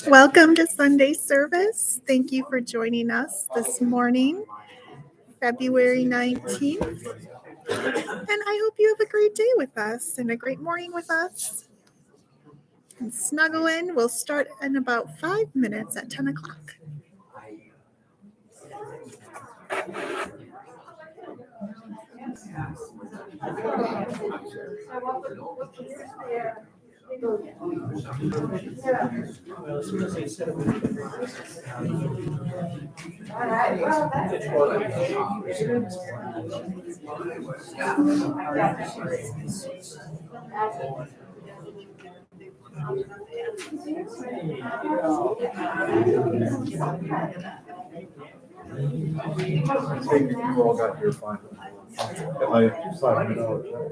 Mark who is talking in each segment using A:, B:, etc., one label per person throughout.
A: Welcome to Sunday service. Thank you for joining us this morning, February 19th. And I hope you have a great day with us and a great morning with us. And snuggle in. We'll start in about 5 minutes at 10 o'clock.
B: You all got your final.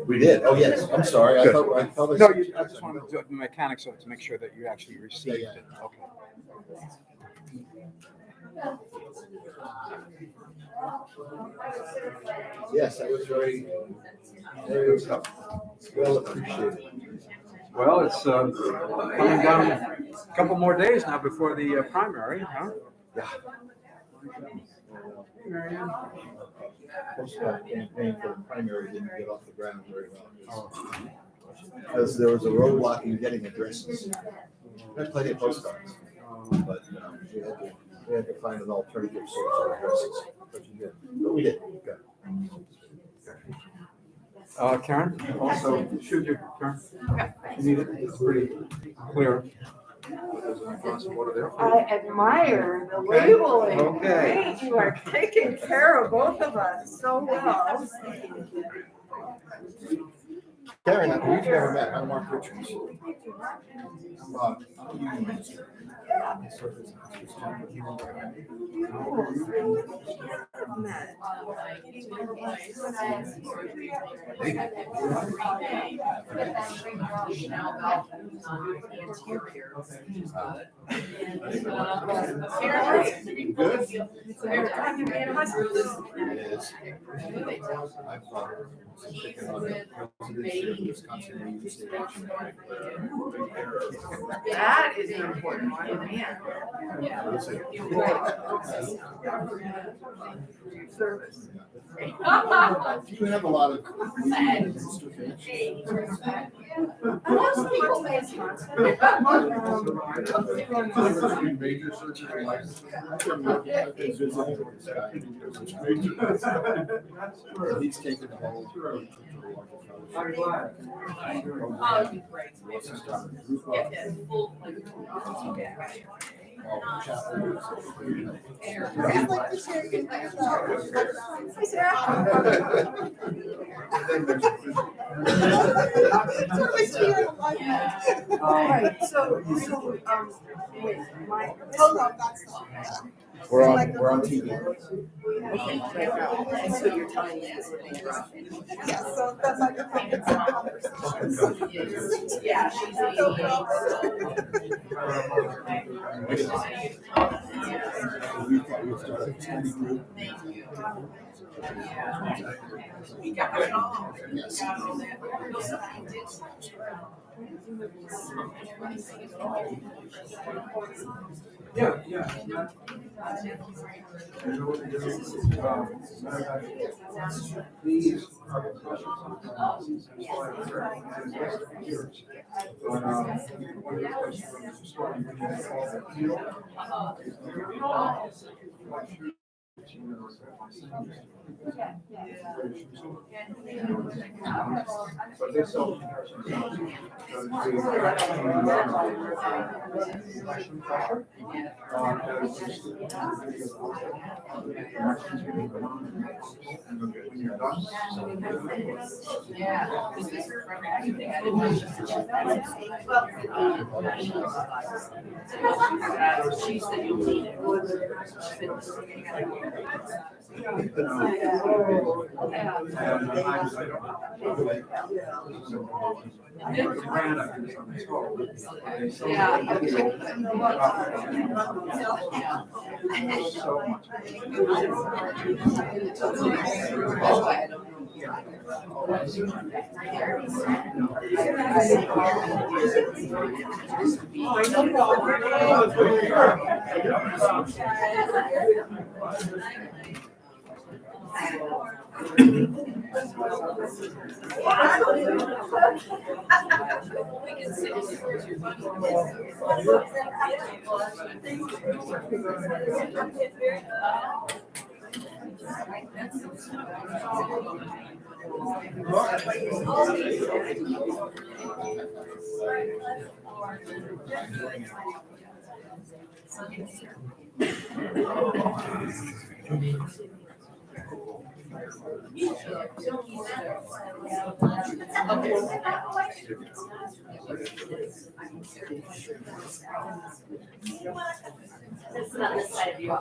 C: We did. Oh, yes. I'm sorry. I thought.
B: No, I just wanted to do the mechanics of it to make sure that you actually received it. Okay.
C: Yes, that was very well appreciated.
B: Well, it's coming down a couple more days now before the primary, huh?
C: Yeah. Postcard campaign for the primary didn't get off the ground very well. Because there was a roadblock in getting addresses. We had plenty of postcards, but we had to find an alternative source of addresses. But we did. Good.
B: Karen, also, shoot you, Karen. You need it. It's pretty clear. There's a glass of water there.
D: I admire the labeling.
B: Okay.
D: Great. You are taking care of both of us so well.
C: Karen, we've never met. I'm Mark Richards. I'm a union minister. Good. It is. I've taken on the presidency of the Wisconsin Union State Election.
D: That is an important one, man. Service.
C: You have a lot of
D: Most people pay attention.
C: major surgery license. He's taken the whole.
E: Oh, it'd be great.
D: All right, so, wait,
A: Hold on, that's not.
C: We're on TV.
D: So you're telling me this would be rough.
A: Yes, so that's like a conversation.
E: Yeah, she's
C: We started a study group.
E: We got it all.
C: Yes.
B: Yeah. These are the questions. But this
E: She said you'll need it.
F: This is on this side of you.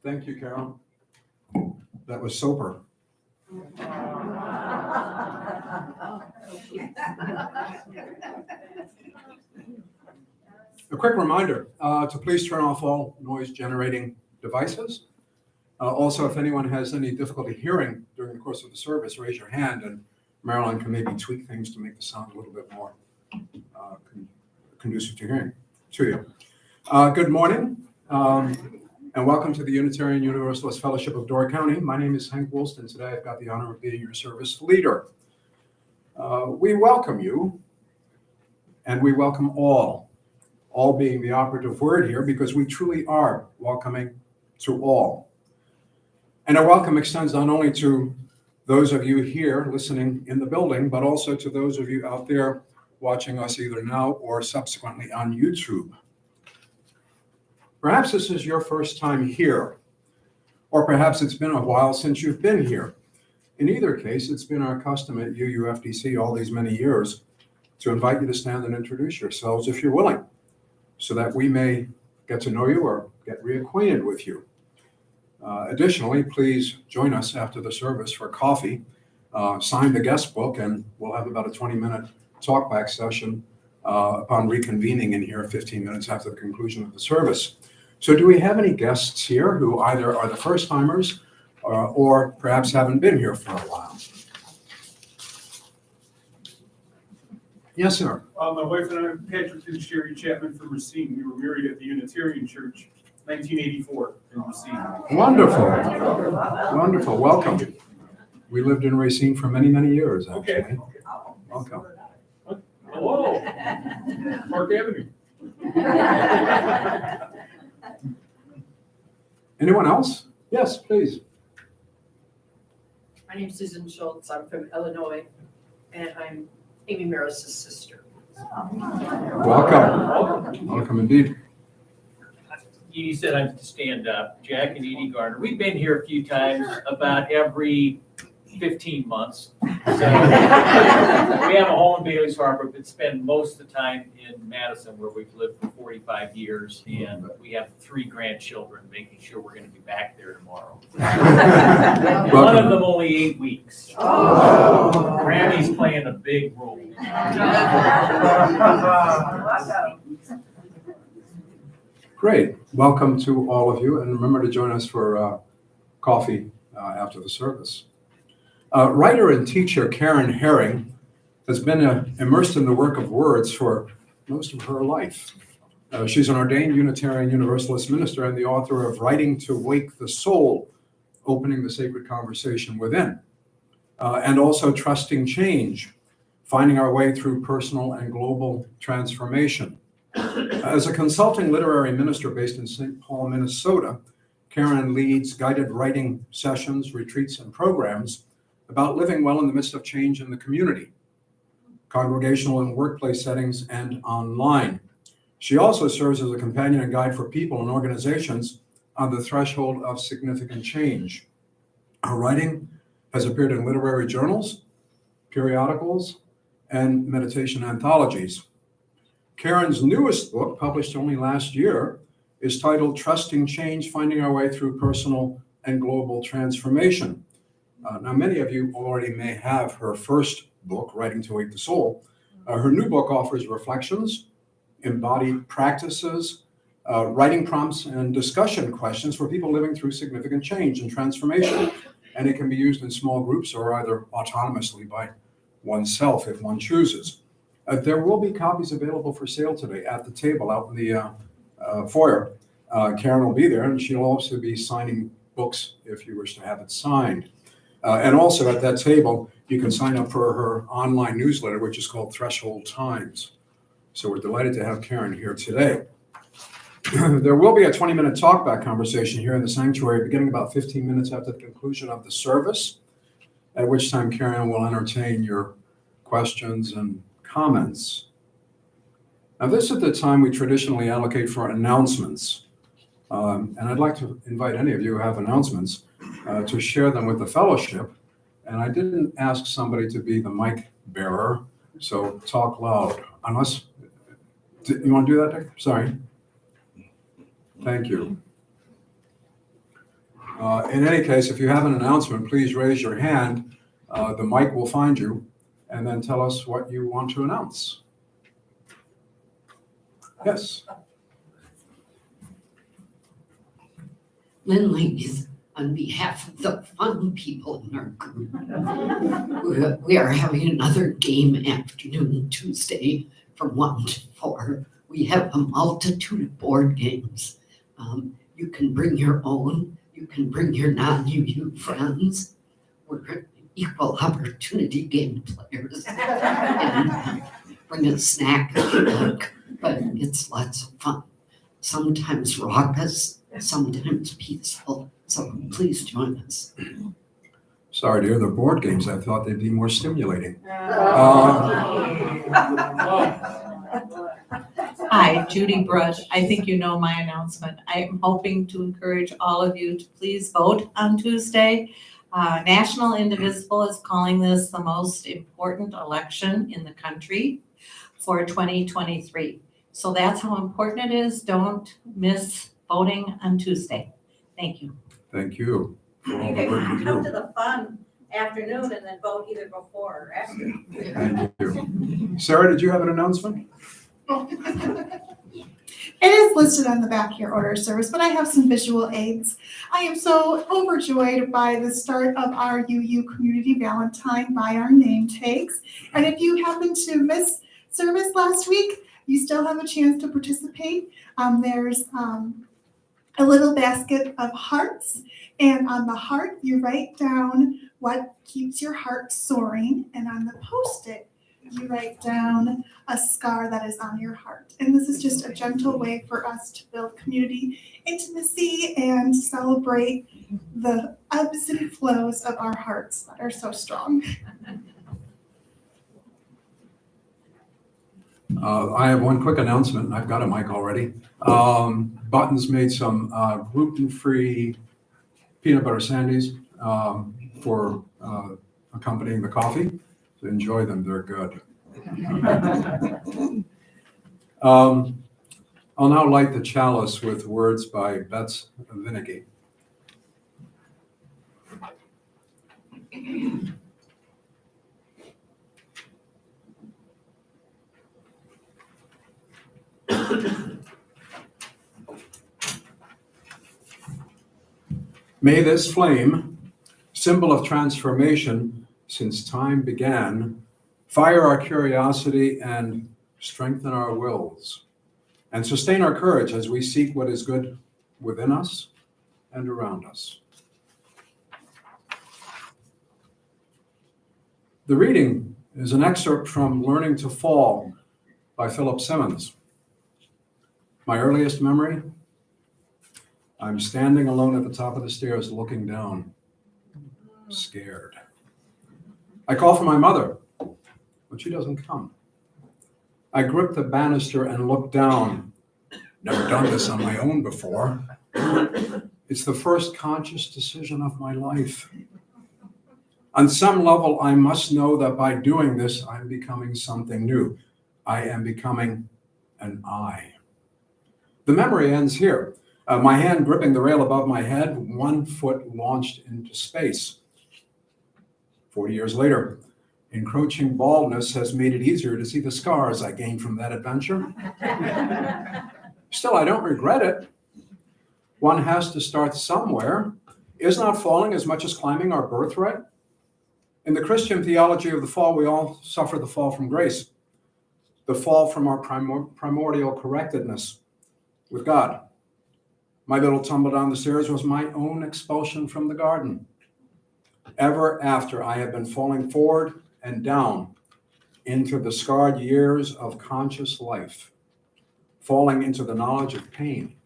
B: Thank you, Carol. That was sober. A quick reminder to please turn off all noise-generating devices. Also, if anyone has any difficulty hearing during the course of the service, raise your hand, and Marilyn can maybe tweak things to make the sound a little bit more conducive to hearing to you. Good morning, and welcome to the Unitarian Universalist Fellowship of Door County. My name is Hank Woolston. Today, I've got the honor of being your service leader. We welcome you, and we welcome all being the operative word here, because we truly are welcoming to all. And our welcome extends not only to those of you here listening in the building, but also to those of you out there watching us either now or subsequently on YouTube. Perhaps this is your first time here, or perhaps it's been a while since you've been here. In either case, it's been our custom at UUFDC all these many years to invite you to stand and introduce yourselves if you're willing, so that we may get to know you or get reacquainted with you. Additionally, please join us after the service for coffee, sign the guest book, and we'll have about a 20-minute talkback session upon reconvening in here 15 minutes after the conclusion of the service. So do we have any guests here who either are the first timers or perhaps haven't been here for a while? Yes, sir.
G: My wife and I, Patrick and Sherry Chapman from Racine, we were married at the Unitarian Church, 1984 in Racine.
B: Wonderful. Wonderful. Welcome. We lived in Racine for many, many years, actually.
G: Okay.
B: Welcome.
G: Hello, Park Avenue.
B: Anyone else? Yes, please.
E: My name's Susan Schultz. I'm from Illinois, and I'm Amy Maris's sister.
B: Welcome. Welcome indeed.
H: Edie said I'm to stand up. Jack and Edie Gardner. We've been here a few times, about every 15 months. So we have a home in Bailey's Harbor, but spend most of the time in Madison where we've lived for 45 years. And we have 3 grandchildren, making sure we're going to be back there tomorrow. And one of them only 8 weeks.
D: Oh.
H: Grammy's playing a big role.
B: Great. Welcome to all of you, and remember to join us for coffee after the service. Writer and teacher Karen Herring has been immersed in the work of words for most of her life. She's an ordained Unitarian Universalist minister and the author of Writing to Wake the Soul, Opening the Sacred Conversation Within, and also Trusting Change, Finding Our Way Through Personal and Global Transformation. As a consulting literary minister based in St. Paul, Minnesota, Karen leads guided writing sessions, retreats, and programs about living well in the midst of change in the community, congregational and workplace settings, and online. She also serves as a companion and guide for people and organizations on the threshold of significant change. Her writing has appeared in literary journals, periodicals, and meditation anthologies. Karen's newest book, published only last year, is titled Trusting Change, Finding Our Way Through Personal and Global Transformation. Now, many of you already may have her first book, Writing to Wake the Soul. Her new book offers reflections, embodied practices, writing prompts, and discussion questions for people living through significant change and transformation. And it can be used in small groups or either autonomously by oneself if one chooses. There will be copies available for sale today at the table out in the foyer. Karen will be there, and she'll also be signing books if you wish to have it signed. And also at that table, you can sign up for her online newsletter, which is called Threshold Times. So we're delighted to have Karen here today. There will be a 20-minute talkback conversation here in the sanctuary beginning about 15 minutes after the conclusion of the service, at which time Karen will entertain your questions and comments. Now, this is the time we traditionally allocate for announcements. And I'd like to invite any of you who have announcements to share them with the fellowship. And I didn't ask somebody to be the mic bearer, so talk loud. Unless, you want to do that, Dick? Sorry. Thank you. In any case, if you have an announcement, please raise your hand. The mic will find you, and then tell us what you want to announce. Yes.
I: Lynn Ladies, on behalf of the fun people in our group, we are having another game afternoon Tuesday from 1 to 4. We have a multitude of board games. You can bring your own. You can bring your non-UU friends. We're equal opportunity game players. And bring a snack if you like, but it's lots of fun. Sometimes raucous, sometimes peaceful. So please join us.
B: Sorry, dear, the board games, I thought they'd be more stimulating.
J: Hi, Judy Brush. I think you know my announcement. I'm hoping to encourage all of you to please vote on Tuesday. National Indivisible is calling this the most important election in the country for 2023. So that's how important it is. Don't miss voting on Tuesday. Thank you.
B: Thank you. For all
D: You
B: the work you
D: can come
B: do.
D: to the fun afternoon and then vote either before or after.
B: Thank you. Sarah, did you have an announcement?
A: It is listed on the back of your order of service, but I have some visual aids. I am so overjoyed by the start of our UU Community Valentine by our name tags. And if you happen to miss service last week, you still have a chance to participate. There's a little basket of hearts, and on the heart, you write down what keeps your heart soaring, and on the Post-it, you write down a scar that is on your heart. And this is just a gentle way for us to build community intimacy and celebrate the ebbs and flows of our hearts that are so strong.
B: I have one quick announcement. I've got a mic already. Buttons made some gluten-free peanut butter sandies for accompanying the coffee. So enjoy them, they're good. I'll now light the chalice with words by Betts Vinicki. May this flame, symbol of transformation since time began, fire our curiosity and strengthen our wills, and sustain our courage as we seek what is good within us and around us. The reading is an excerpt from Learning to Fall by Philip Simmons. My earliest memory, I'm standing alone at the top of the stairs looking down, scared. I call for my mother, but she doesn't come. I grip the banister and look down. Never done this on my own before. It's the first conscious decision of my life. On some level, I must know that by doing this, I'm becoming something new. I am becoming an I. The memory ends here. My hand gripping the rail above my head, 1 foot launched into space. 40 years later, encroaching baldness has made it easier to see the scars I gained from that adventure. Still, I don't regret it. One has to start somewhere. Is not falling as much as climbing our birthright? In the Christian theology of the fall, we all suffer the fall from grace, the fall from our primordial correctedness with God. My little tumble down the stairs was my own expulsion from the garden. Ever after, I have been falling forward and down into the scarred years of conscious life, falling into the knowledge of pain,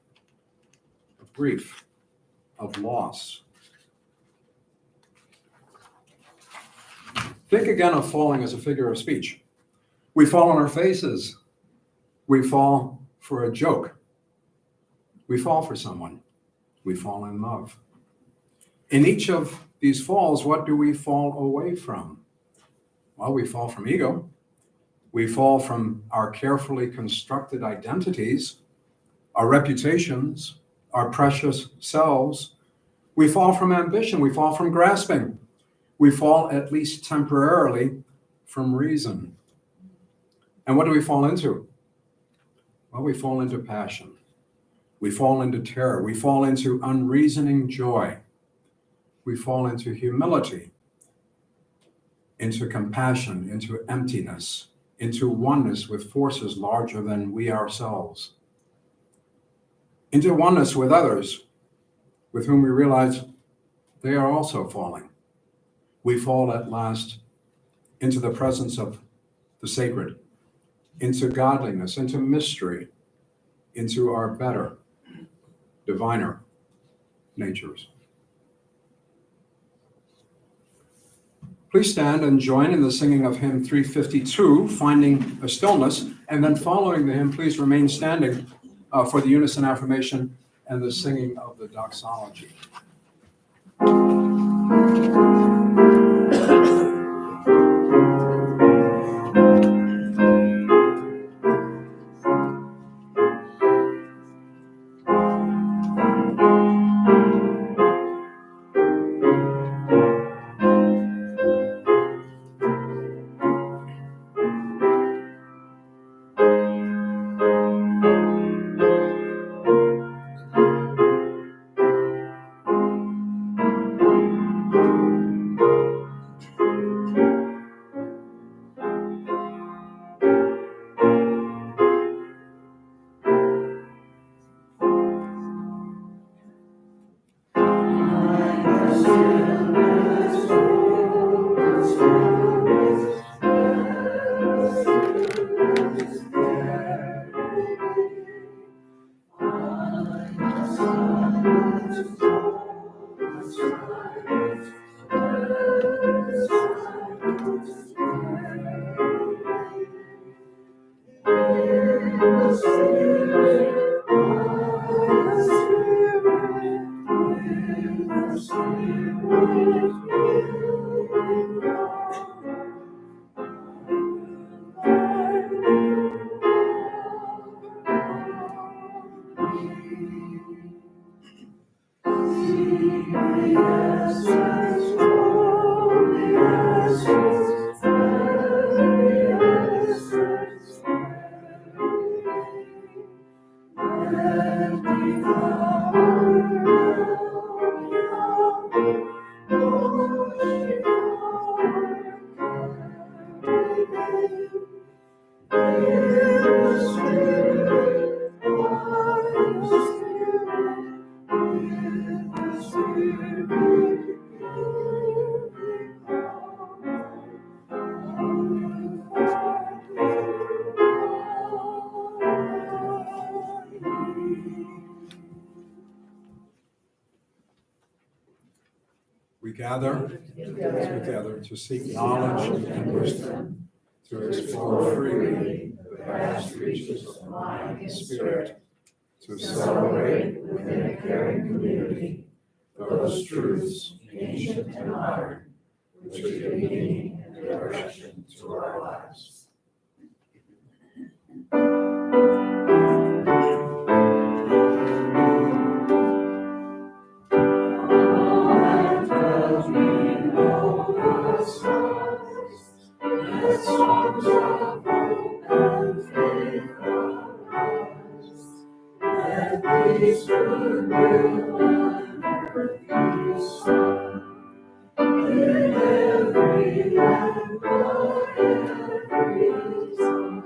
B: of grief, of loss. Think again of falling as a figure of speech. We fall on our faces. We fall for a joke. We fall for someone. We fall in love. In each of these falls, what do we fall away from? Well, we fall from ego. We fall from our carefully constructed identities, our reputations, our precious selves. We fall from ambition. We fall from grasping. We fall, at least temporarily, from reason. And what do we fall into? Well, we fall into passion. We fall into terror. We fall into unreasoning joy. We fall into humility, into compassion, into emptiness, into oneness with forces larger than we ourselves, into oneness with others with whom we realize they are also falling. We fall at last into the presence of the sacred, into godliness, into mystery, into our better, diviner natures. Please stand and join in the singing of hymn 352, Finding a Stillness, and then following the hymn, please remain standing for the unison affirmation and the singing of the doxology. gather together to seek knowledge and wisdom, to explore freely the vast reaches of mind and spirit, to celebrate within a caring community those truths, ancient and modern, which give meaning and direction to our lives. Songs of hope and faith arise. Let these goodwill and peace in every land of every song.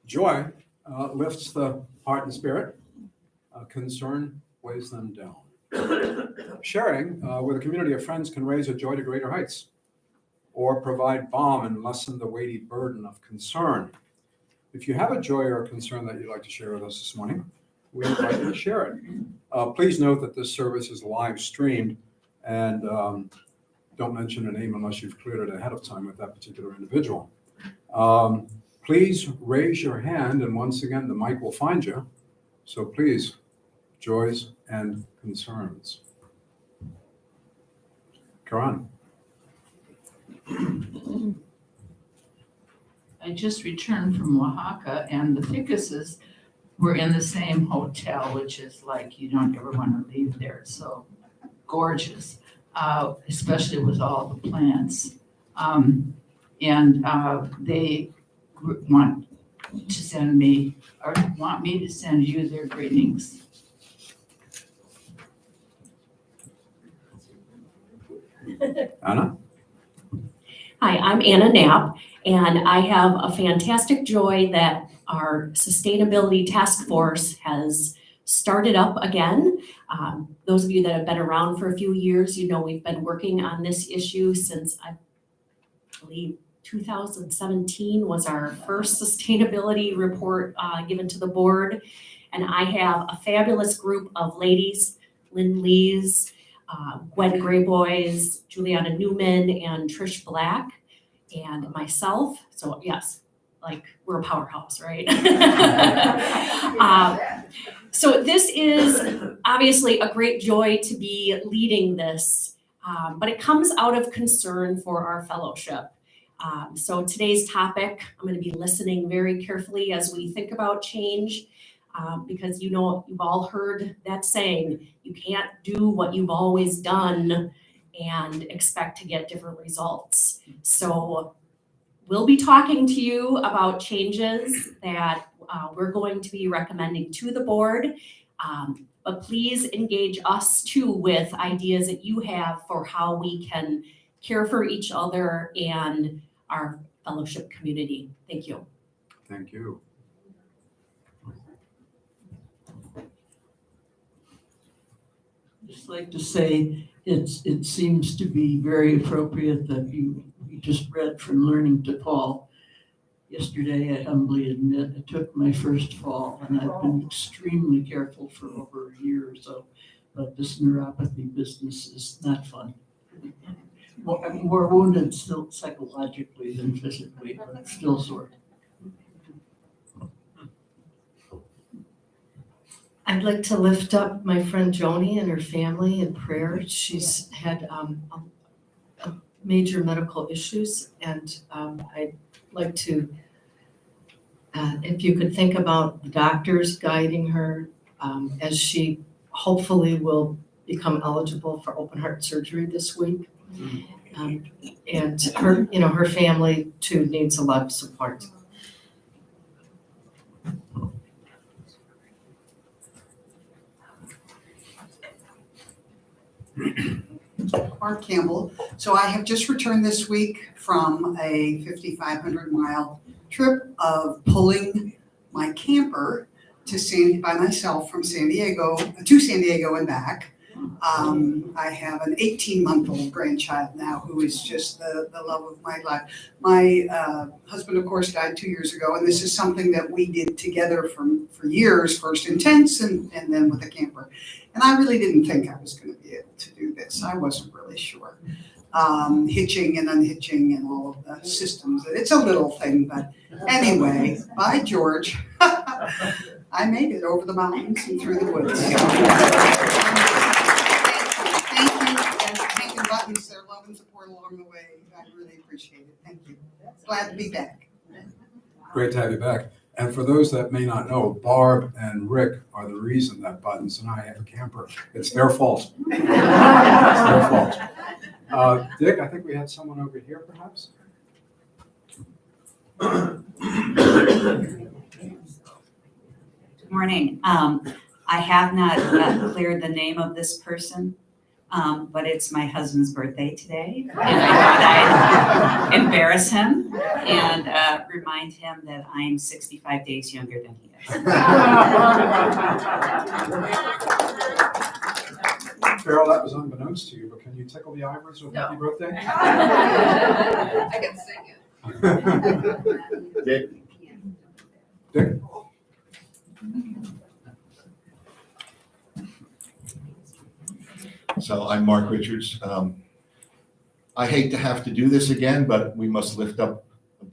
B: Joy lifts the heart and spirit. Concern weighs them down. Sharing with a community of friends can raise a joy to greater heights, or provide balm and lessen the weighty burden of concern. If you have a joy or a concern that you'd like to share with us this morning, we invite you to share it. Please note that this service is live streamed, and don't mention a name unless you've cleared it ahead of time with that particular individual. Please raise your hand, and once again, the mic will find you. So please, joys and concerns. Karan.
K: I just returned from Oaxaca, and the Fickuses were in the same hotel, which is like you don't ever want to leave there. It's so gorgeous, especially with all the plants. They want to send me, or want me to send you their greetings.
B: Anna?
F: Hi, I'm Anna Knapp, and I have a fantastic joy that our Sustainability Task Force has started up again. Those of you that have been around for a few years, you know we've been working on this issue since, I believe, 2017 was our first sustainability report given to the board. And I have a fabulous group of ladies, Lynn Lees, Gwen Grayboys, Juliana Newman, and Trish Black, and myself. So yes, like we're a powerhouse, right? So this is obviously a great joy to be leading this, but it comes out of concern for our fellowship. So today's topic, I'm going to be listening very carefully as we think about change, because you know, you've all heard that saying, you can't do what you've always done and expect to get different results. So we'll be talking to you about changes that we're going to be recommending to the board, but please engage us too with ideas that you have for how we can care for each other and our fellowship community. Thank you.
B: Thank you.
L: Just like to say, it seems to be very appropriate that you just read from Learning to Fall. Yesterday, I humbly admit, I took my first fall, and I've been extremely careful for over a year or so, but this neuropathy business is not fun. I'm more wounded still psychologically than physically, but still sore.
M: I'd like to lift up my friend Joni and her family in prayer. She's had major medical issues, and I'd like to, if you could think about the doctors guiding her as she hopefully will become eligible for open heart surgery this week. And her, you know, her family too needs a lot of support.
N: Mark Campbell. So I have just returned this week from a 5,500 mile trip of pulling my camper to by myself from San Diego to San Diego and back. I have an 18-month-old grandchild now who is just the love of my life. My husband, of course, died 2 years ago, and this is something that we did together for years, first in tents and then with a camper. And I really didn't think I was going to be able to do this. I wasn't really sure. Hitching and unhitching and all of the systems. It's a little thing, but anyway, by George, I made it over the mountains and through the woods. Thank you, and taking buttons, their love and support along the way. I really appreciate it. Thank you. Glad to be back.
B: Great to have you back. And for those that may not know, Barb and Rick are the reason that Buttons and I have a camper. It's their fault. It's their fault. Dick, I think we had someone over here, perhaps?
O: Good morning. I have not cleared the name of this person, but it's my husband's birthday today. And I thought I'd embarrass him and remind him that I'm 65 days younger than he is.
B: Carol, that was unbeknownst to you, but can you tickle the ivories with happy birthday?
D: I can sing it.
C: Dick?
B: Dick?
C: So I'm Mark Richards. I hate to have to do this again, but we must lift up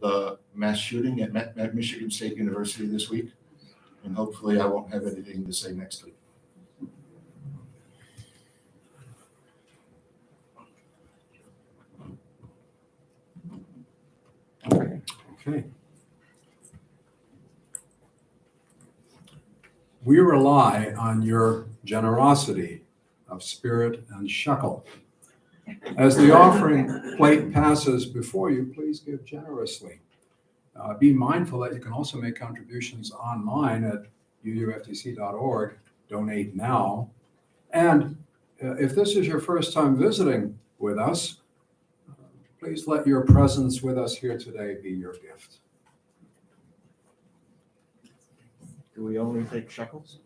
C: the mass shooting at Michigan State University this week. And hopefully I won't have anything to say next week.
B: Okay. We rely on your generosity of spirit and shekel. As the offering plate passes before you, please give generously. Be mindful that you can also make contributions online at uuftc.org, donate now. And if this is your first time visiting with us, please let your presence with us here today be your gift.
C: Do we only take shekels?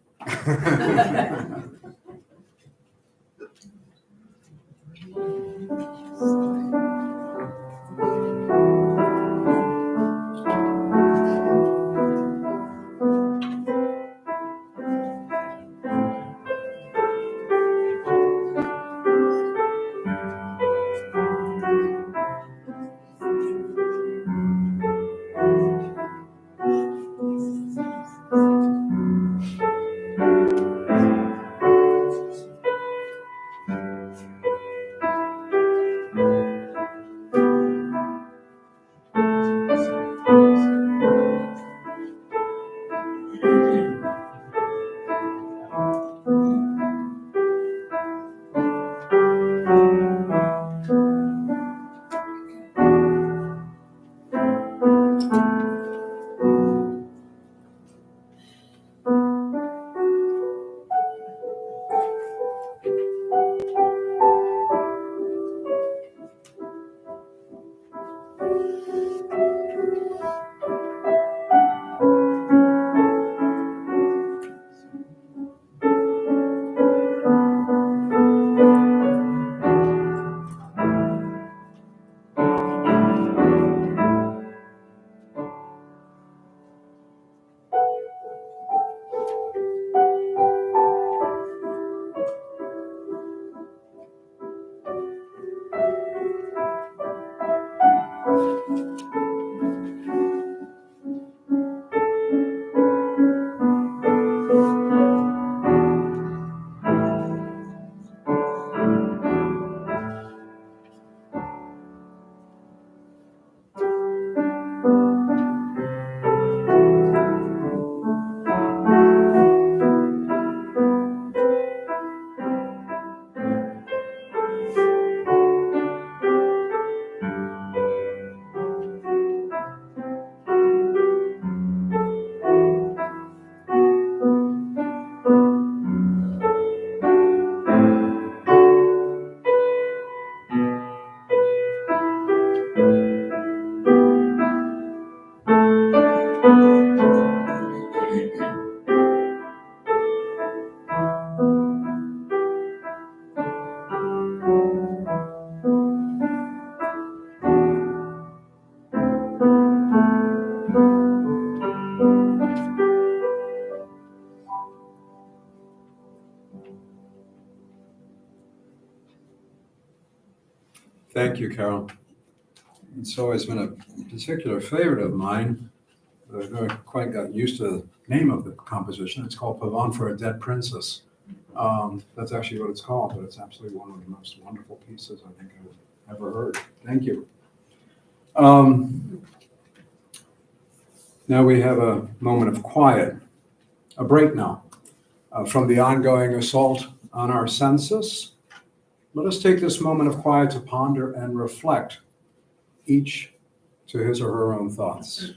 B: Thank you, Carol. It's always been a particular favorite of mine. I've never quite got used to the name of the composition. It's called Pavane for a Dead Princess. That's actually what it's called, but it's absolutely one of the most wonderful pieces I think I've ever heard. Thank you. Now we have a moment of quiet, a break now from the ongoing assault on our senses. Let us take this moment of quiet to ponder and reflect, each to his or her own thoughts.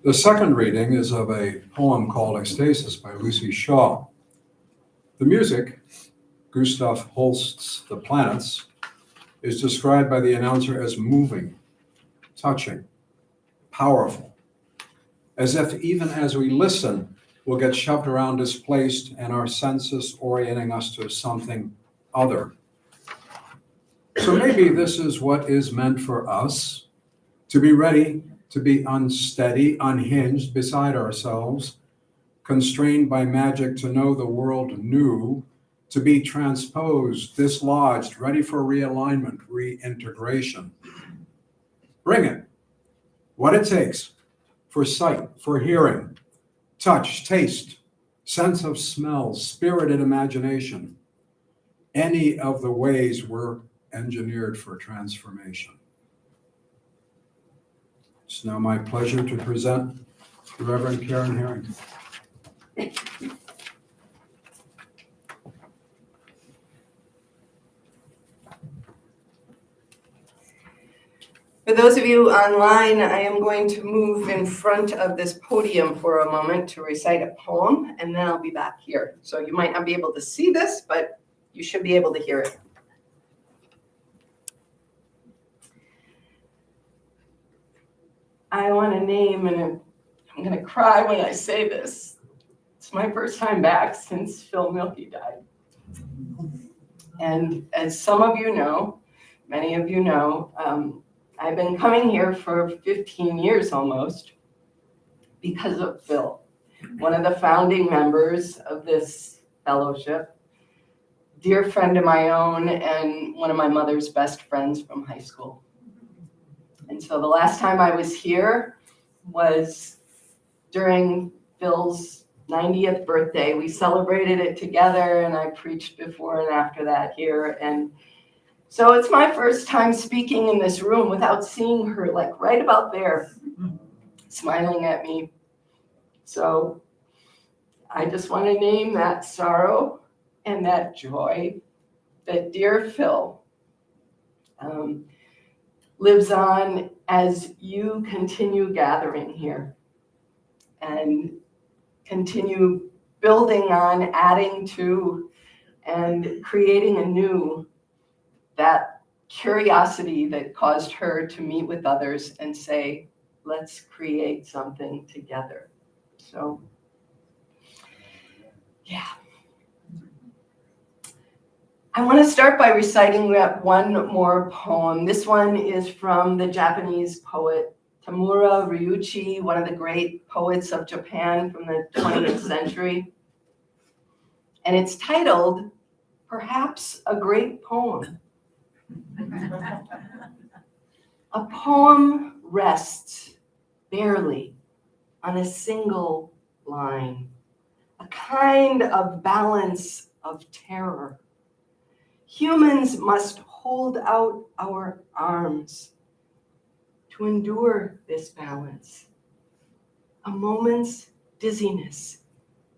B: The second reading is of a poem called Ecstasis by Lucy Shaw. The music, Gustav Holst's The Planets, is described by the announcer as moving, touching, powerful, as if even as we listen, we'll get shoved around, displaced, and our senses orienting us to something other. So maybe this is what is meant for us, to be ready to be unsteady, unhinged, beside ourselves, constrained by magic to know the world new, to be transposed, dislodged, ready for realignment, reintegration. Bring it. What it takes for sight, for hearing, touch, taste, sense of smell, spirited imagination, any of the ways we're engineered for transformation. It's now my pleasure to present the Reverend Karen Harrington.
D: For those of you online, I am going to move in front of this podium for a moment to recite a poem, and then I'll be back here. So you might not be able to see this, but you should be able to hear it. I want to name, and I'm going to cry when I say this. It's my first time back since Phil Milkey died. And as some of you know, many of you know, I've been coming here for 15 years almost because of Phil, one of the founding members of this fellowship, dear friend of my own and one of my mother's best friends from high school. And so the last time I was here was during Phil's 90th birthday. We celebrated it together, and I preached before and after that here. And so it's my first time speaking in this room without seeing her, like right about there, smiling at me. So I just want to name that sorrow and that joy that dear Phil lives on as you continue gathering here and continue building on, adding to, and creating anew that curiosity that caused her to meet with others and say, let's create something together. So, yeah. I want to start by reciting that one more poem. This one is from the Japanese poet Tamura Ryuichi, one of the great poets of Japan from the 20th century. And it's titled, Perhaps a Great Poem. A poem rests barely on a single line, a kind of balance of terror. Humans must hold out our arms to endure this balance. A moment's dizziness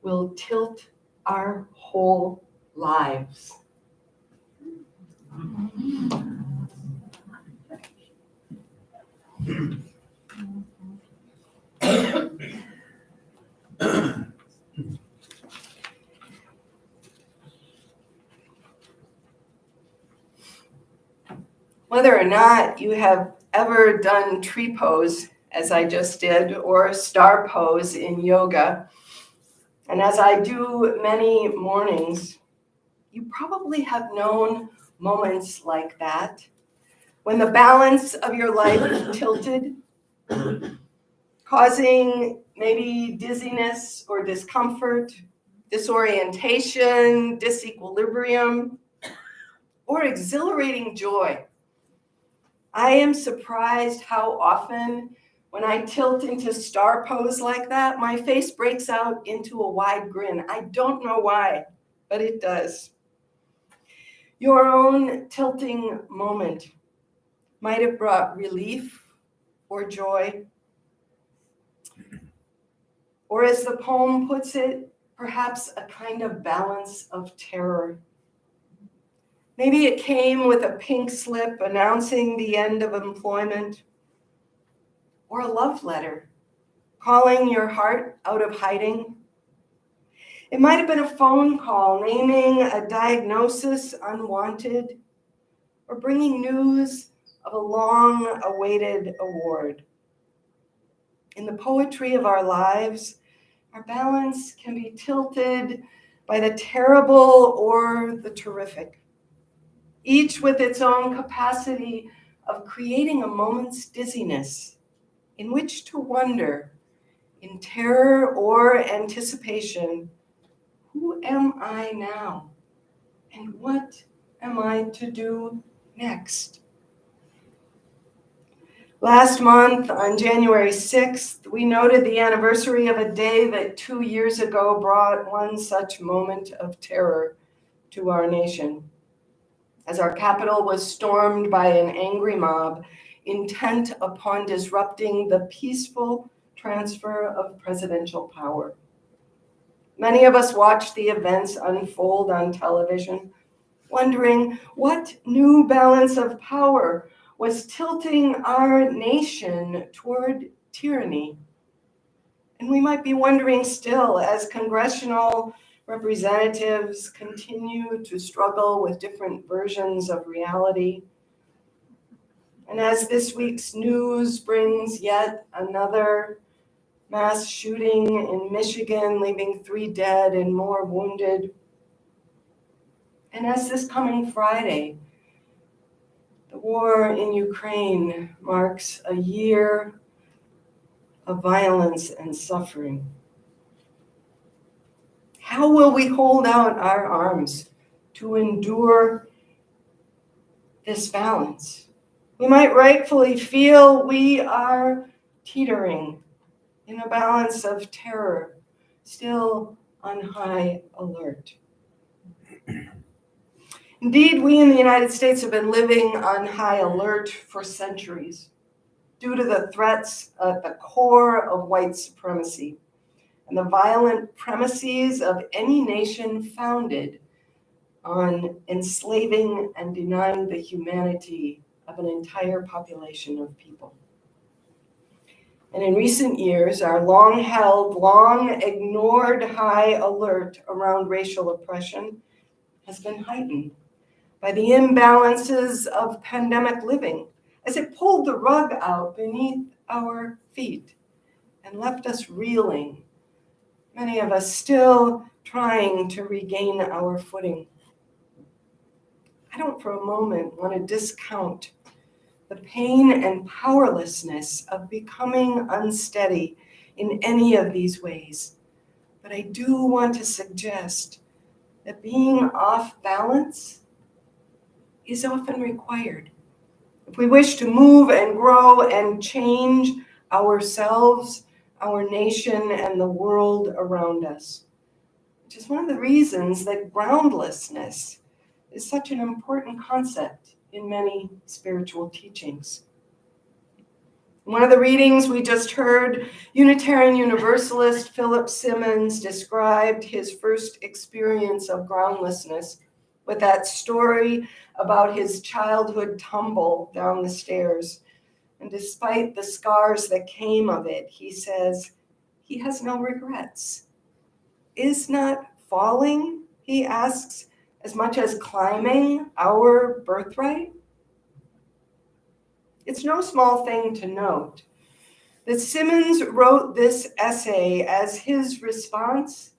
D: will tilt our whole lives. Whether or not you have ever done tree pose, as I just did, or star pose in yoga, and as I do many mornings, you probably have known moments like that, when the balance of your life tilted, causing maybe dizziness or discomfort, disorientation, disequilibrium, or exhilarating joy. I am surprised how often when I tilt into star pose like that, my face breaks out into a wide grin. I don't know why, but it does. Your own tilting moment might have brought relief or joy, or as the poem puts it, perhaps a kind of balance of terror. Maybe it came with a pink slip announcing the end of employment, or a love letter calling your heart out of hiding. It might have been a phone call naming a diagnosis unwanted, or bringing news of a long-awaited award. In the poetry of our lives, our balance can be tilted by the terrible or the terrific, each with its own capacity of creating a moment's dizziness in which to wonder, in terror or anticipation, who am I now? And what am I to do next? Last month, on January 6th, we noted the anniversary of a day that 2 years ago brought one such moment of terror to our nation, as our capital was stormed by an angry mob intent upon disrupting the peaceful transfer of presidential power. Many of us watched the events unfold on television, wondering what new balance of power was tilting our nation toward tyranny. And we might be wondering still, as congressional representatives continue to struggle with different versions of reality, and as this week's news brings yet another mass shooting in Michigan, leaving 3 dead and more wounded, and as this coming Friday, the war in Ukraine marks a year of violence and suffering. How will we hold out our arms to endure this balance? We might rightfully feel we are teetering in a balance of terror, still on high alert. Indeed, we in the United States have been living on high alert for centuries due to the threats at the core of white supremacy and the violent premises of any nation founded on enslaving and denying the humanity of an entire population of people. And in recent years, our long-held, long-ignored high alert around racial oppression has been heightened by the imbalances of pandemic living as it pulled the rug out beneath our feet and left us reeling, many of us still trying to regain our footing. I don't for a moment want to discount the pain and powerlessness of becoming unsteady in any of these ways, but I do want to suggest that being off balance is often required if we wish to move and grow and change ourselves, our nation, and the world around us, which is one of the reasons that groundlessness is such an important concept in many spiritual teachings. One of the readings we just heard, Unitarian Universalist Philip Simmons described his first experience of groundlessness with that story about his childhood tumble down the stairs. And despite the scars that came of it, he says he has no regrets. Is not falling, he asks, as much as climbing our birthright? It's no small thing to note that Simmons wrote this essay as his response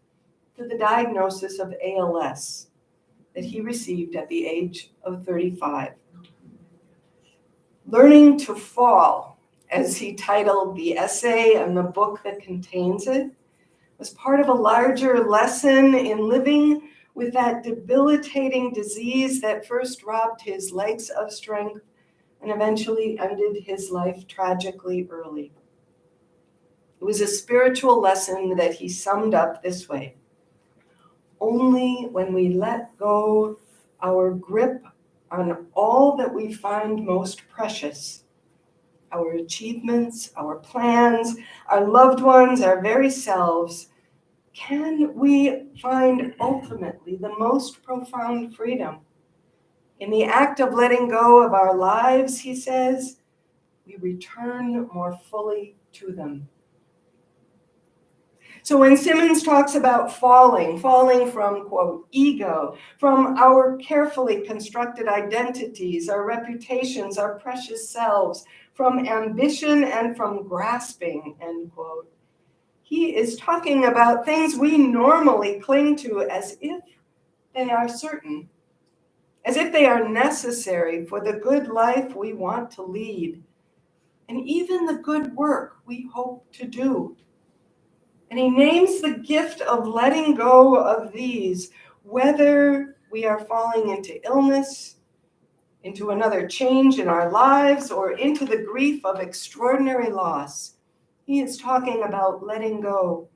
D: to the diagnosis of ALS that he received at the age of 35. Learning to Fall, as he titled the essay and the book that contains it, was part of a larger lesson in living with that debilitating disease that first robbed his legs of strength and eventually ended his life tragically early. It was a spiritual lesson that he summed up this way: only when we let go our grip on all that we find most precious, our achievements, our plans, our loved ones, our very selves, can we find ultimately the most profound freedom. In the act of letting go of our lives, he says, we return more fully to them. So when Simmons talks about falling from, quote, ego, from our carefully constructed identities, our reputations, our precious selves, from ambition and from grasping, end quote, he is talking about things we normally cling to as if they are certain, as if they are necessary for the good life we want to lead, and even the good work we hope to do. And he names the gift of letting go of these, whether we are falling into illness, into another change in our lives, or into the grief of extraordinary loss. He is talking about letting go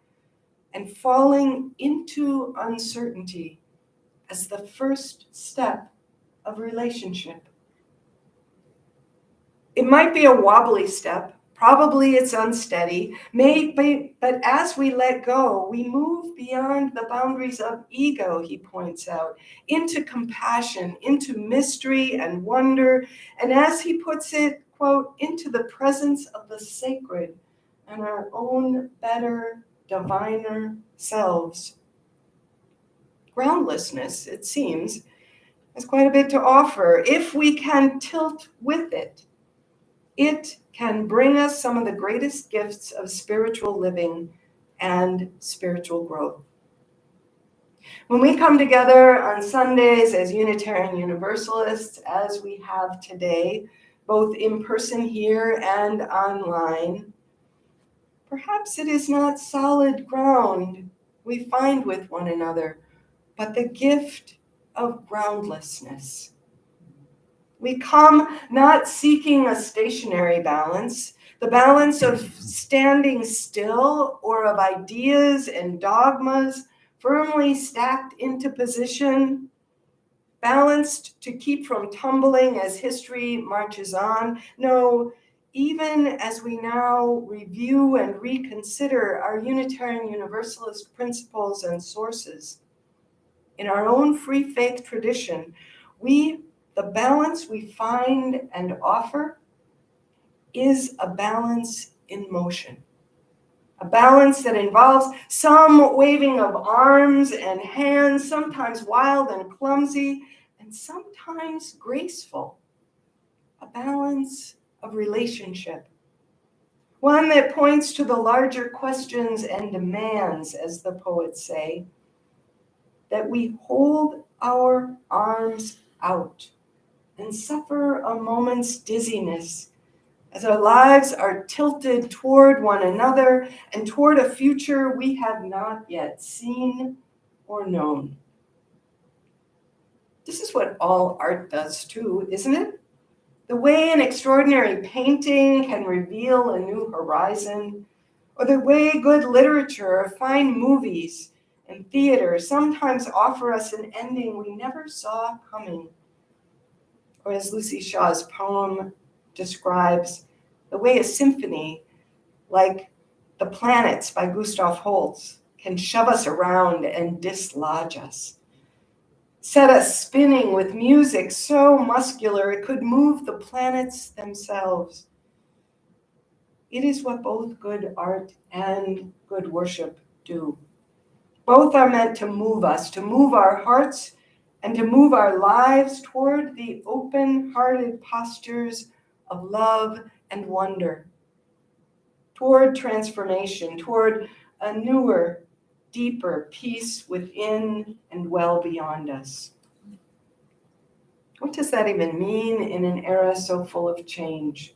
D: and falling into uncertainty as the first step of relationship. It might be a wobbly step. Probably it's unsteady, but as we let go, we move beyond the boundaries of ego, he points out, into compassion, into mystery and wonder, and as he puts it, quote, into the presence of the sacred and our own better, diviner selves. Groundlessness, it seems, has quite a bit to offer. If we can tilt with it, it can bring us some of the greatest gifts of spiritual living and spiritual growth. When we come together on Sundays as Unitarian Universalists, as we have today, both in person here and online, perhaps it is not solid ground we find with one another, but the gift of groundlessness. We come not seeking a stationary balance, the balance of standing still or of ideas and dogmas firmly stacked into position, balanced to keep from tumbling as history marches on. No, even as we now review and reconsider our Unitarian Universalist principles and sources, in our own free faith tradition, the balance we find and offer is a balance in motion. A balance that involves some waving of arms and hands, sometimes wild and clumsy, and sometimes graceful. A balance of relationship. One that points to the larger questions and demands, as the poets say, that we hold our arms out and suffer a moment's dizziness as our lives are tilted toward one another and toward a future we have not yet seen or known. This is what all art does too, isn't it? The way an extraordinary painting can reveal a new horizon, or the way good literature or fine movies and theater sometimes offer us an ending we never saw coming. Or as Lucy Shaw's poem describes, The way a symphony like The Planets by Gustav Holst can shove us around and dislodge us. Set us spinning with music so muscular it could move the planets themselves. It is what both good art and good worship do. Both are meant to move us, to move our hearts, and to move our lives toward the open-hearted postures of love and wonder, toward transformation, toward a newer, deeper peace within and well beyond us. What does that even mean in an era so full of change?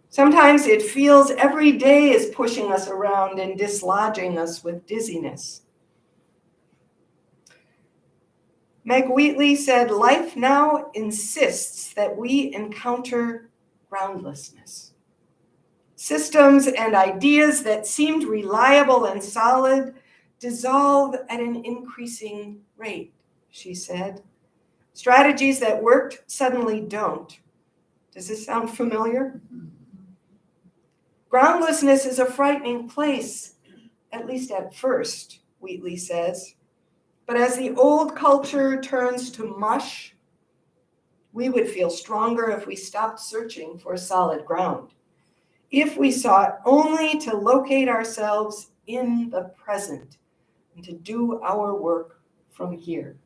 D: Sometimes it feels every day is pushing us around and dislodging us with dizziness. Meg Wheatley said, "Life now insists that we encounter groundlessness. Systems and ideas that seemed reliable and solid dissolve at an increasing rate," she said. Strategies that worked suddenly don't. Does this sound familiar? Groundlessness is a frightening place, at least at first, Wheatley says. But as the old culture turns to mush, we would feel stronger if we stopped searching for solid ground, if we sought only to locate ourselves in the present and to do our work from here.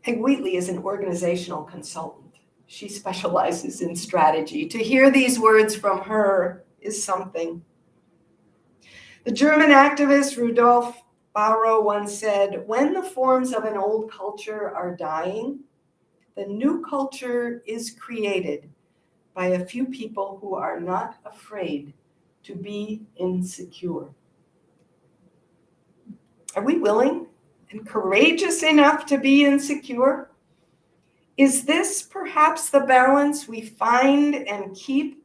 D: Meg Wheatley is an organizational consultant. She specializes in strategy. To hear these words from her is something. The German activist Rudolf Barrow once said, "When the forms of an old culture are dying, the new culture is created by a few people who are not afraid to be insecure." Are we willing and courageous enough to be insecure? Is this perhaps the balance we find and keep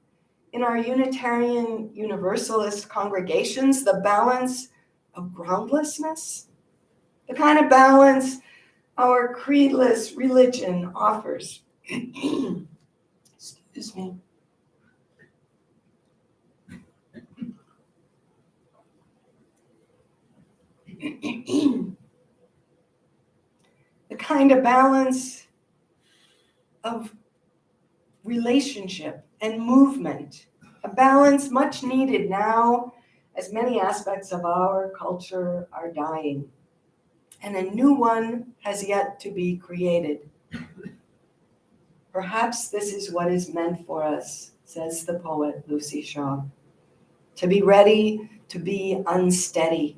D: in our Unitarian Universalist congregations, the balance of groundlessness? The kind of balance our creedless religion offers. Excuse me. The kind of balance of relationship and movement, a balance much needed now as many aspects of our culture are dying, and a new one has yet to be created. Perhaps this is what is meant for us, says the poet Lucy Shaw, to be ready to be unsteady,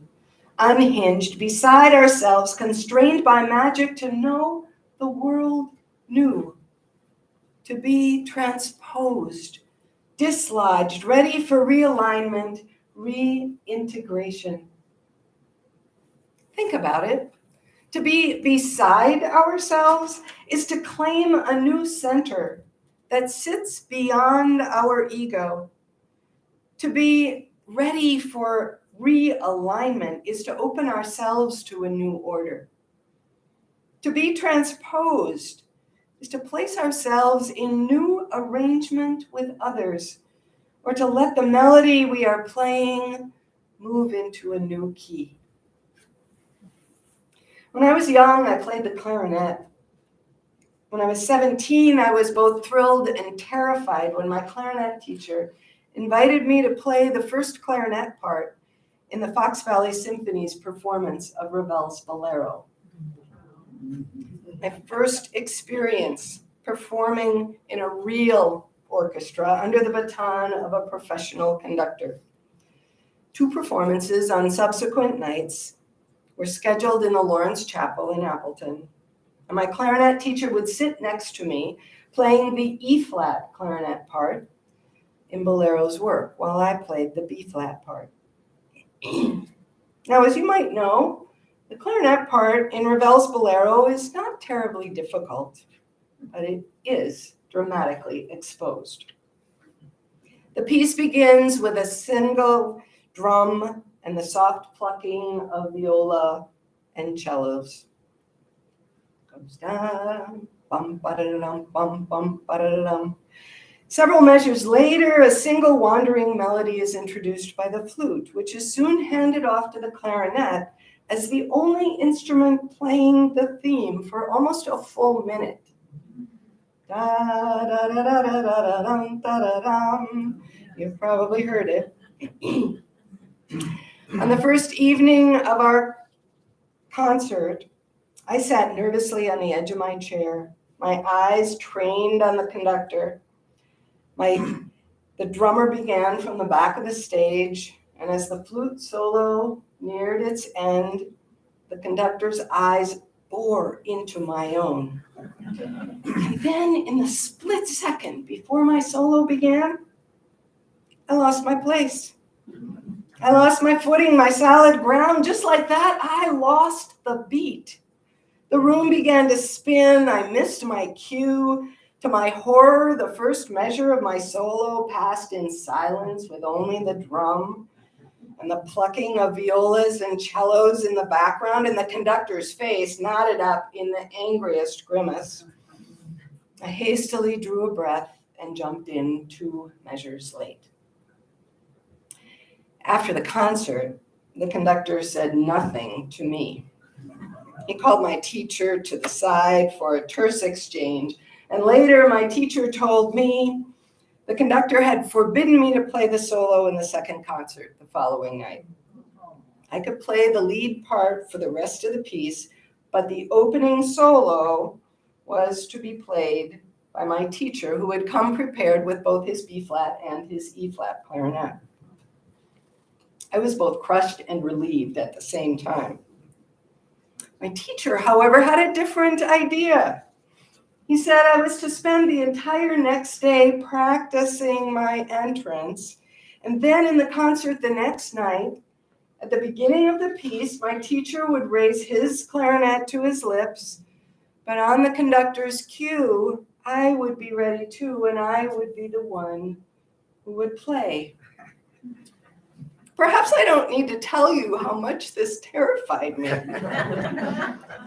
D: unhinged, beside ourselves, constrained by magic to know the world new, to be transposed, dislodged, ready for realignment, reintegration. Think about it. To be beside ourselves is to claim a new center that sits beyond our ego. To be ready for realignment is to open ourselves to a new order. To be transposed is to place ourselves in new arrangement with others, or to let the melody we are playing move into a new key. When I was young, I played the clarinet. When I was 17, I was both thrilled and terrified when my clarinet teacher invited me to play the first clarinet part in the Fox Valley Symphony's performance of Ravel's Bolero. My first experience performing in a real orchestra under the baton of a professional conductor. 2 performances on subsequent nights were scheduled in the Lawrence Chapel in Appleton, and my clarinet teacher would sit next to me playing the E-flat clarinet part in Bolero's work while I played the B-flat part. Now, as you might know, the clarinet part in Ravel's Bolero is not terribly difficult, but it is dramatically exposed. The piece begins with a single drum and the soft plucking of viola and cellos. Goes down, bum, ba-da-da-dum, bum, bum, ba-da-da-dum. Several measures later, a single wandering melody is introduced by the flute, which is soon handed off to the clarinet as the only instrument playing the theme for almost a full minute. Da, da, da, da, da, da, dum, da, da, dum. You've probably heard it. On the first evening of our concert, I sat nervously on the edge of my chair, my eyes trained on the conductor. The drummer began from the back of the stage, and as the flute solo neared its end, the conductor's eyes bore into my own. And then, in the split second before my solo began, I lost my place. I lost my footing, my solid ground. Just like that, I lost the beat. The room began to spin. I missed my cue. To my horror, the first measure of my solo passed in silence with only the drum and the plucking of violas and cellos in the background, and the conductor's face knotted up in the angriest grimace. I hastily drew a breath and jumped in 2 measures late. After the concert, the conductor said nothing to me. He called my teacher to the side for a terse exchange, and later my teacher told me the conductor had forbidden me to play the solo in the second concert the following night. I could play the lead part for the rest of the piece, but the opening solo was to be played by my teacher, who had come prepared with both his B-flat and his E-flat clarinet. I was both crushed and relieved at the same time. My teacher, however, had a different idea. He said I was to spend the entire next day practicing my entrance, and then in the concert the next night, at the beginning of the piece, my teacher would raise his clarinet to his lips, but on the conductor's cue, I would be ready too, and I would be the one who would play. Perhaps I don't need to tell you how much this terrified me.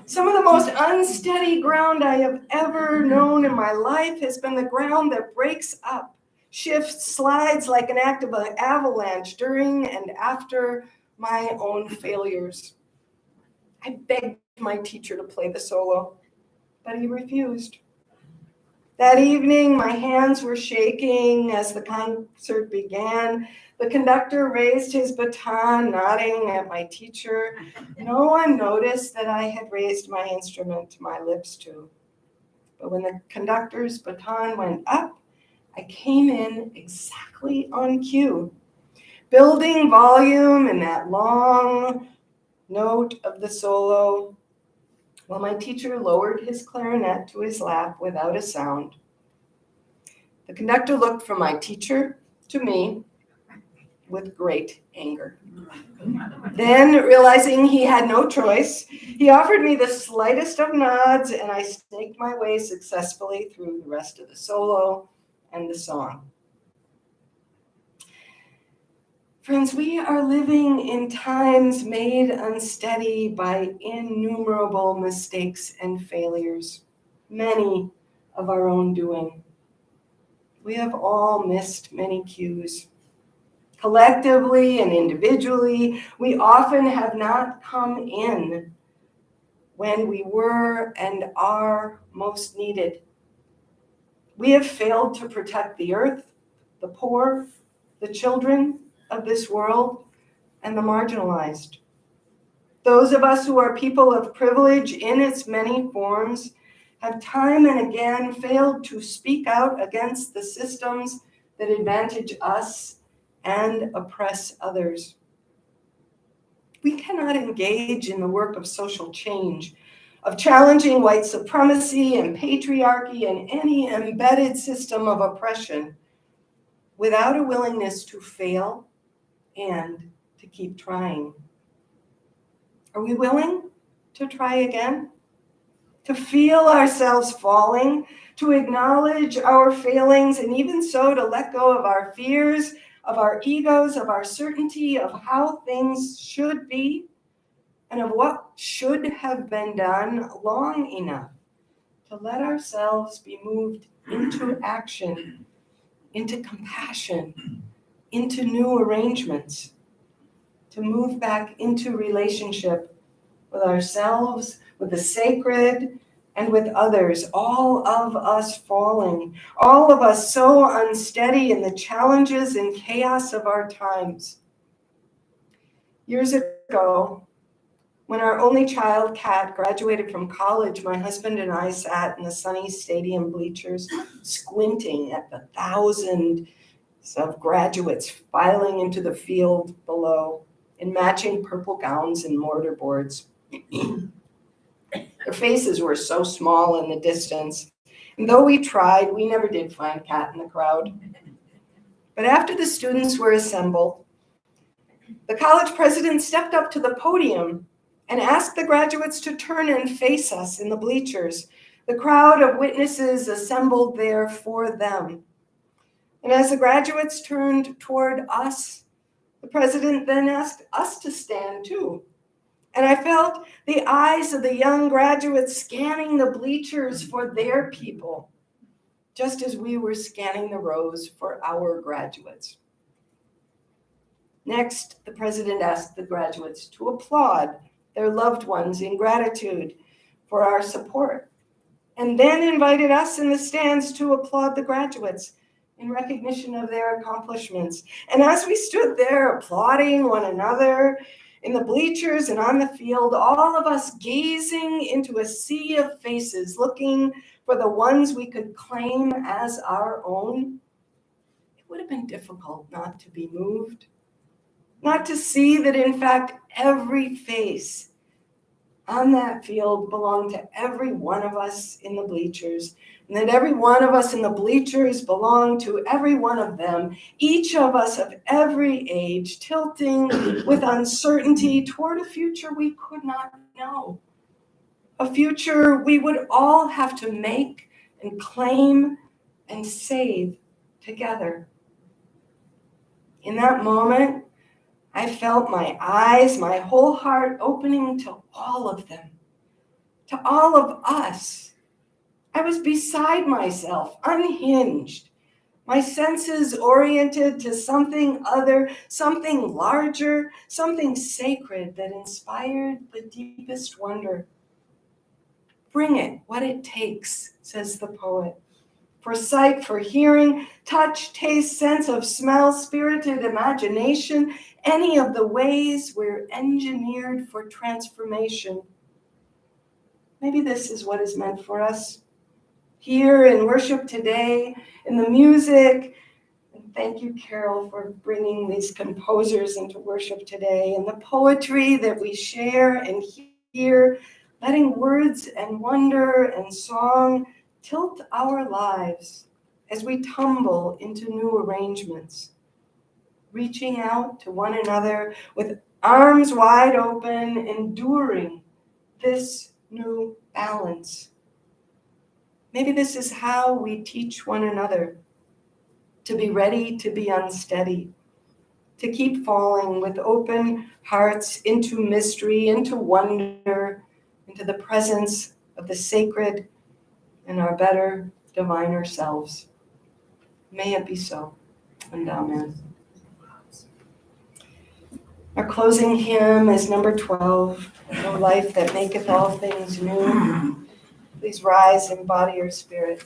D: Some of the most unsteady ground I have ever known in my life has been the ground that breaks up, shifts, slides like an active avalanche during and after my own failures. I begged my teacher to play the solo, but he refused. That evening, my hands were shaking as the concert began. The conductor raised his baton, nodding at my teacher. No one noticed that I had raised my instrument to my lips too. But when the conductor's baton went up, I came in exactly on cue, building volume in that long note of the solo, while my teacher lowered his clarinet to his lap without a sound. The conductor looked from my teacher to me with great anger. Then, realizing he had no choice, he offered me the slightest of nods, and I snaked my way successfully through the rest of the solo and the song. Friends, we are living in times made unsteady by innumerable mistakes and failures, many of our own doing. We have all missed many cues. Collectively and individually, we often have not come in when we were and are most needed. We have failed to protect the earth, the poor, the children of this world, and the marginalized. Those of us who are people of privilege in its many forms have time and again failed to speak out against the systems that advantage us and oppress others. We cannot engage in the work of social change, of challenging white supremacy and patriarchy and any embedded system of oppression without a willingness to fail and to keep trying. Are we willing to try again? To feel ourselves falling, to acknowledge our failings, and even so to let go of our fears, of our egos, of our certainty of how things should be, and of what should have been done long enough to let ourselves be moved into action, into compassion, into new arrangements, to move back into relationship with ourselves, with the sacred, and with others, all of us falling, all of us so unsteady in the challenges and chaos of our times. Years ago, when our only child, Kat, graduated from college, my husband and I sat in the sunny stadium bleachers, squinting at the thousands of graduates filing into the field below in matching purple gowns and mortarboards. Their faces were so small in the distance, and though we tried, we never did find Kat in the crowd. But after the students were assembled, the college president stepped up to the podium and asked the graduates to turn and face us in the bleachers, the crowd of witnesses assembled there for them. And as the graduates turned toward us, the president then asked us to stand too. And I felt the eyes of the young graduates scanning the bleachers for their people, just as we were scanning the rows for our graduates. Next, the president asked the graduates to applaud their loved ones in gratitude for our support, and then invited us in the stands to applaud the graduates in recognition of their accomplishments. And as we stood there applauding one another in the bleachers and on the field, all of us gazing into a sea of faces, looking for the ones we could claim as our own, it would have been difficult not to be moved. Not to see that, in fact, every face on that field belonged to every one of us in the bleachers, and that every one of us in the bleachers belonged to every one of them, each of us of every age, tilting with uncertainty toward a future we could not know, a future we would all have to make and claim and save together. In that moment, I felt my eyes, my whole heart opening to all of them, to all of us. I was beside myself, unhinged, my senses oriented to something other, something larger, something sacred that inspired the deepest wonder. Bring it, what it takes, says the poet. For sight, for hearing, touch, taste, sense of smell, spirited imagination, any of the ways we're engineered for transformation. Maybe this is what is meant for us here in worship today, in the music. And thank you, Carol, for bringing these composers into worship today, and the poetry that we share and hear, letting words and wonder and song tilt our lives as we tumble into new arrangements, reaching out to one another with arms wide open, enduring this new balance. Maybe this is how we teach one another to be ready to be unsteady, to keep falling with open hearts into mystery, into wonder, into the presence of the sacred and our better, diviner selves. May it be so, and amen. Our closing hymn is number 12, O Life That Maketh All Things New. Please rise and embody your spirit.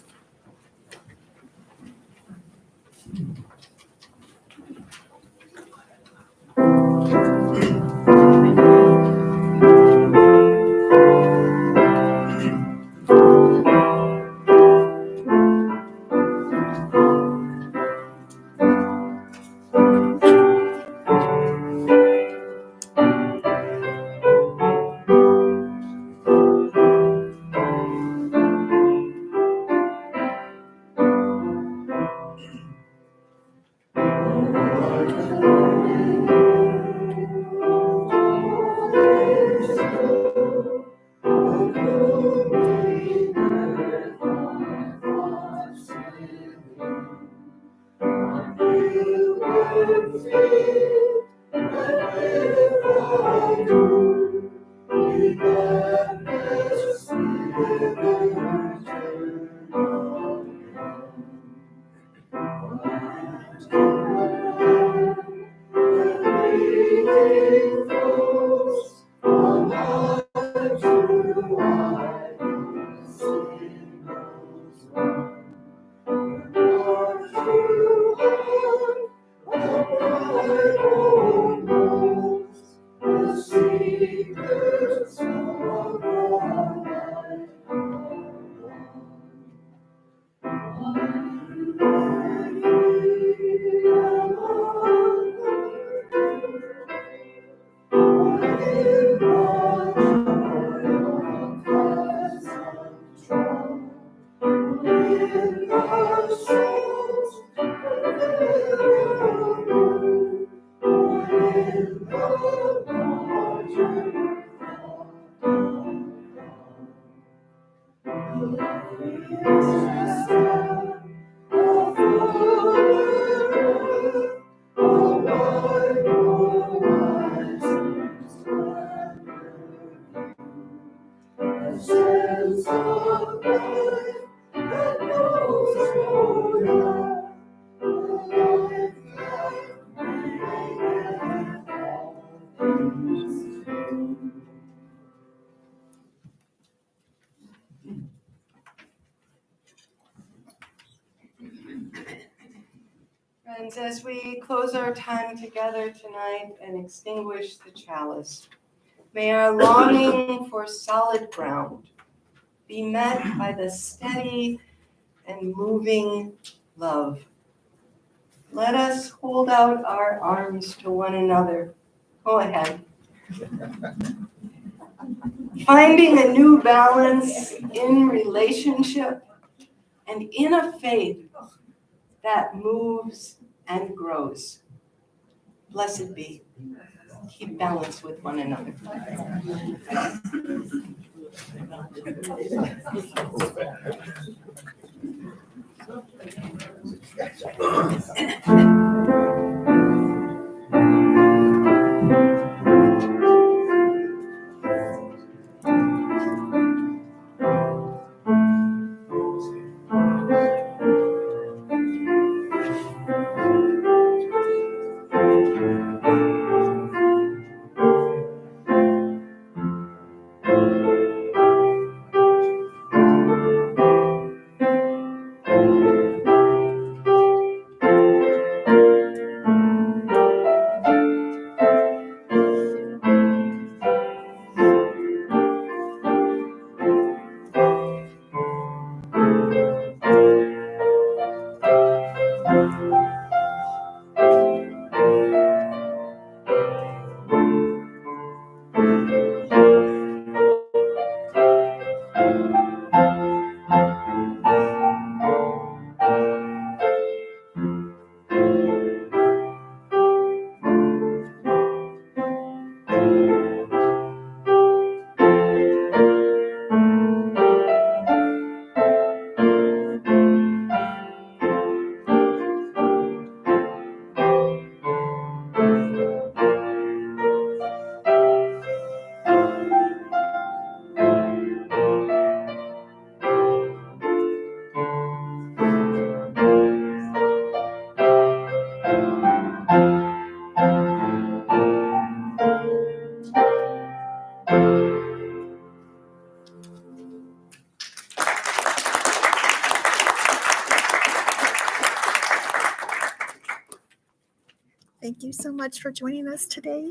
D: Friends, as we close our time together tonight and extinguish the chalice, may our longing for solid ground be met by the steady and moving love. Let us hold out our arms to one another. Go ahead. Finding a new balance in relationship and in a faith that moves and grows. Blessed be. Keep balance with one another.
A: Thank you so much for joining us today.